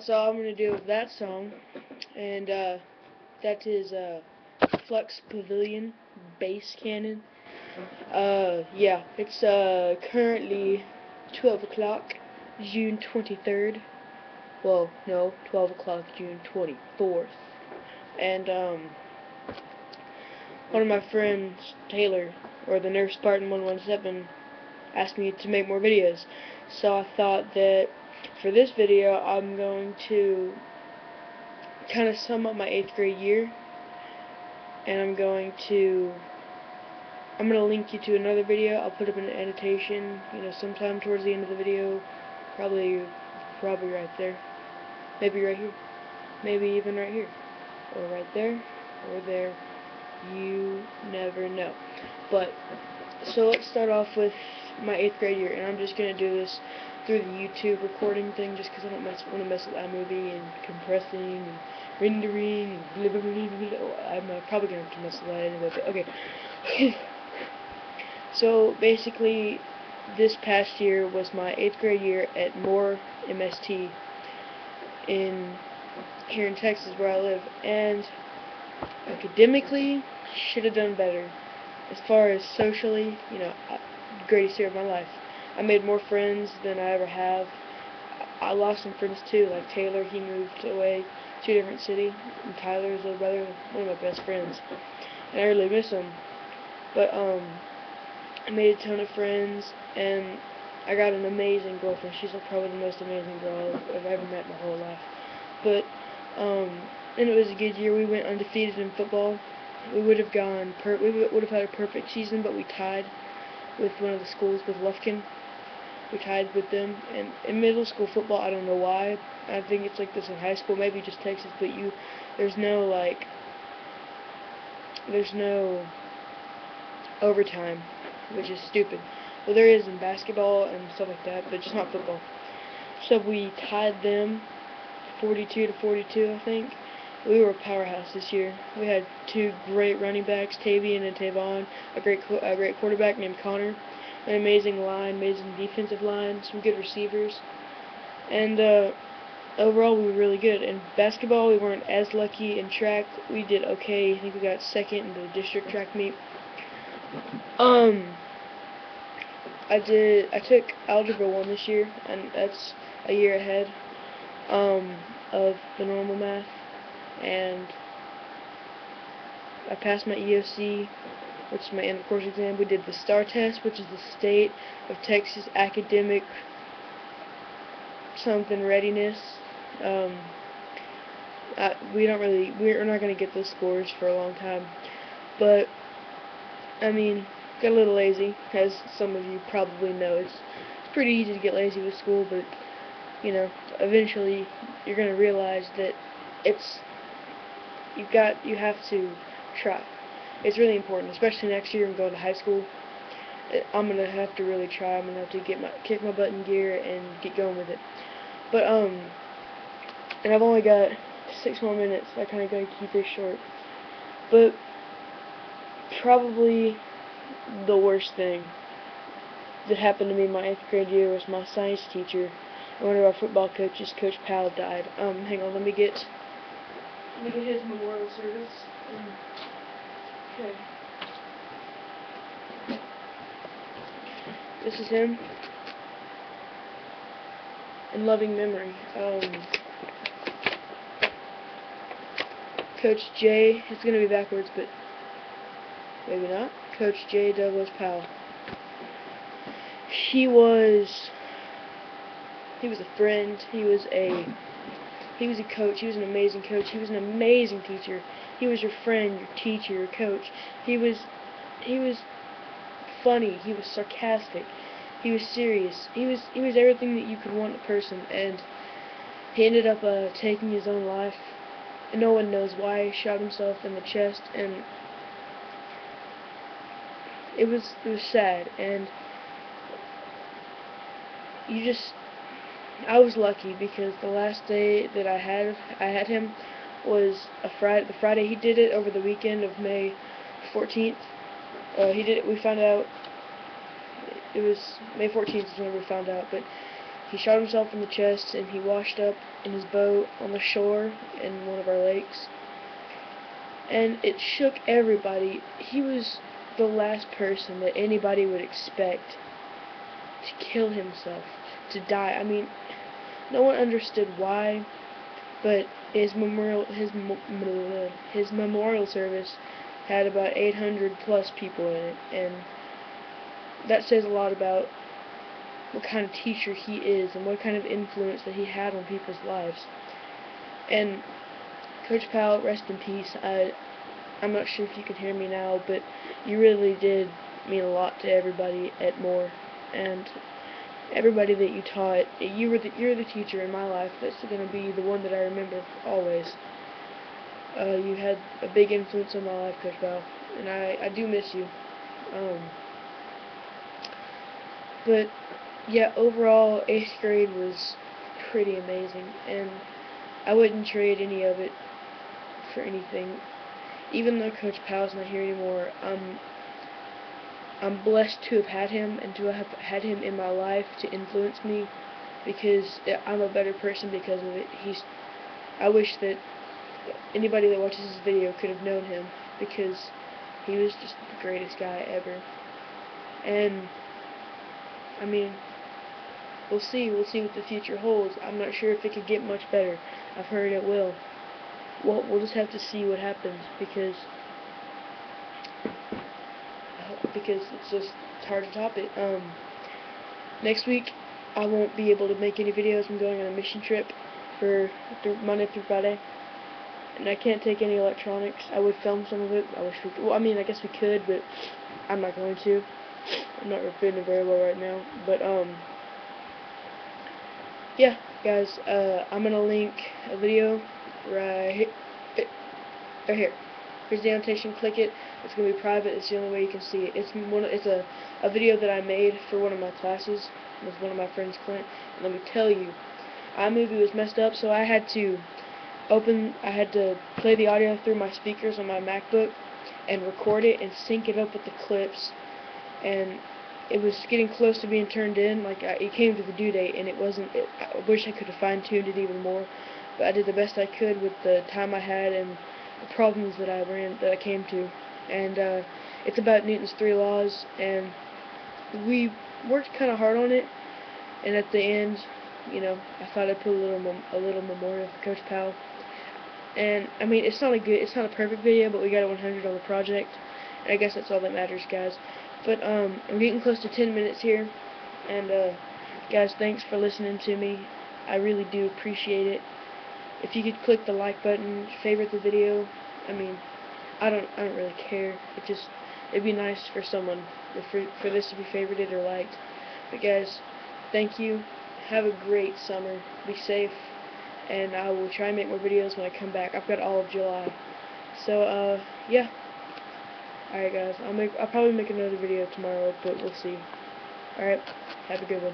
that's all I'm going to do with that song. And that is Flux Pavilion Bass Cannon. Yeah, it's currently 12 o'clock, June 23rd. Well, no, 12 o'clock, June 24th. And one of my friends, Taylor, or the Nurse Spartan 117, asked me to make more videos. So I thought that for this video, I'm going to kind of sum up my 8th grade year, and I'm going to link you to another video. I'll put up an annotation, sometime towards the end of the video, probably right there, maybe right here, maybe even right here, or right there, or there. You never know. But so let's start off with my 8th grade year, and I'm just gonna do this through the YouTube recording thing, just because I don't want to mess with iMovie and compressing and rendering and blah blah blah blah blah. I'm probably gonna have to mess with that anyway. But okay. So basically, this past year was my 8th grade year at Moore MST here in Texas, where I live, and academically should have done better. As far as socially, greatest year of my life. I made more friends than I ever have. I lost some friends too, like Taylor. He moved away to a different city, and Tyler's little brother, one of my best friends, and I really miss him. But I made a ton of friends, and I got an amazing girlfriend. She's probably the most amazing girl I've ever met in my whole life. But and it was a good year. We went undefeated in football. We would have had a perfect season, but we tied with one of the schools, with Lufkin. We tied with them. And in middle school football, I don't know why. I think it's like this in high school, maybe just Texas, but there's no overtime, which is stupid. Well, there is in basketball and stuff like that, but just not football. So we tied them 42-42, I think. We were a powerhouse this year. We had two great running backs, Tavian and Tavon, a great quarterback named Connor, an amazing line, amazing defensive line, some good receivers, and overall we were really good. In basketball, we weren't as lucky. In track, we did okay. I think we got second in the district track meet. I took Algebra 1 this year, and that's a year ahead of the normal math. And I passed my EOC, which is my end of course exam. We did the STAR test, which is the State of Texas Academic something readiness. We're not going to get those scores for a long time. But I mean, got a little lazy, as some of you probably know. It's pretty easy to get lazy with school, but eventually you're going to realize that you have to try. It's really important, especially next year. I'm going to high school. I'm gonna have to really try. I'm gonna have to kick my butt in gear and get going with it. But and I've only got 6 more minutes. I kind of gotta keep this short. But probably the worst thing that happened to me in my 8th grade year was my science teacher. One of our football coaches, Coach Powell, died. Hang on, let me get his memorial service. Okay. This is him. In loving memory. Coach J, it's gonna be backwards, but maybe not. Coach J. Douglas Powell. He was a friend. He was a coach. He was an amazing coach. He was an amazing teacher. He was your friend, your teacher, your coach. He was funny. He was sarcastic. He was serious. He was everything that you could want in a person. And he ended up taking his own life. And no one knows why. He shot himself in the chest, and it was sad. And I was lucky, because the last day that I had him was the Friday he did it, over the weekend of May 14th. We found out it was May 14th is when we found out, but he shot himself in the chest, and he washed up in his boat on the shore in one of our lakes. And it shook everybody. He was the last person that anybody would expect to kill himself, to die. I mean, no one understood why, but his memorial service had about 800 plus people in it, and that says a lot about what kind of teacher he is and what kind of influence that he had on people's lives. And Coach Powell, rest in peace. I'm not sure if you can hear me now, but you really did mean a lot to everybody at Moore, and everybody that you taught. You're the teacher in my life that's going to be the one that I remember always. You had a big influence on my life, Coach Powell, and I do miss you. But yeah, overall, 8th grade was pretty amazing, and I wouldn't trade any of it for anything. Even though Coach Powell's not here anymore, I'm blessed to have had him and to have had him in my life to influence me, because I'm a better person because of it. I wish that anybody that watches this video could have known him, because he was just the greatest guy ever. And I mean, we'll see what the future holds. I'm not sure if it could get much better. I've heard it will. Well, we'll just have to see what happens, because it's hard to top it. Next week I won't be able to make any videos. I'm going on a mission trip for Monday through Friday, and I can't take any electronics. I would film some of it. I wish we could. Well, I mean, I guess we could, but I'm not going to. I'm not feeling very well right now. But yeah, guys, I'm gonna link a video right here. Here's the annotation. Click it. It's gonna be private. It's the only way you can see it. It's a video that I made for one of my classes with one of my friends, Clint. And let me tell you, iMovie was messed up, so I had to play the audio through my speakers on my MacBook and record it and sync it up with the clips. And it was getting close to being turned in. Like, it came to the due date, and it wasn't. I wish I could have fine-tuned it even more, but I did the best I could with the time I had and the problems that I came to. And it's about Newton's 3 laws, and we worked kind of hard on it. And at the end, you know, I thought I'd put a little memorial for Coach Powell. And I mean, it's not a perfect video, but we got a 100 on the project, and I guess that's all that matters, guys. But I'm getting close to 10 minutes here, and guys, thanks for listening to me. I really do appreciate it. If you could click the like button, favorite the video. I mean, I don't really care. It'd be nice for someone for this to be favorited or liked. But guys, thank you. Have a great summer. Be safe, and I will try and make more videos when I come back. I've got all of July. So yeah. Alright, guys, I'll probably make another video tomorrow, but we'll see. Alright, have a good one.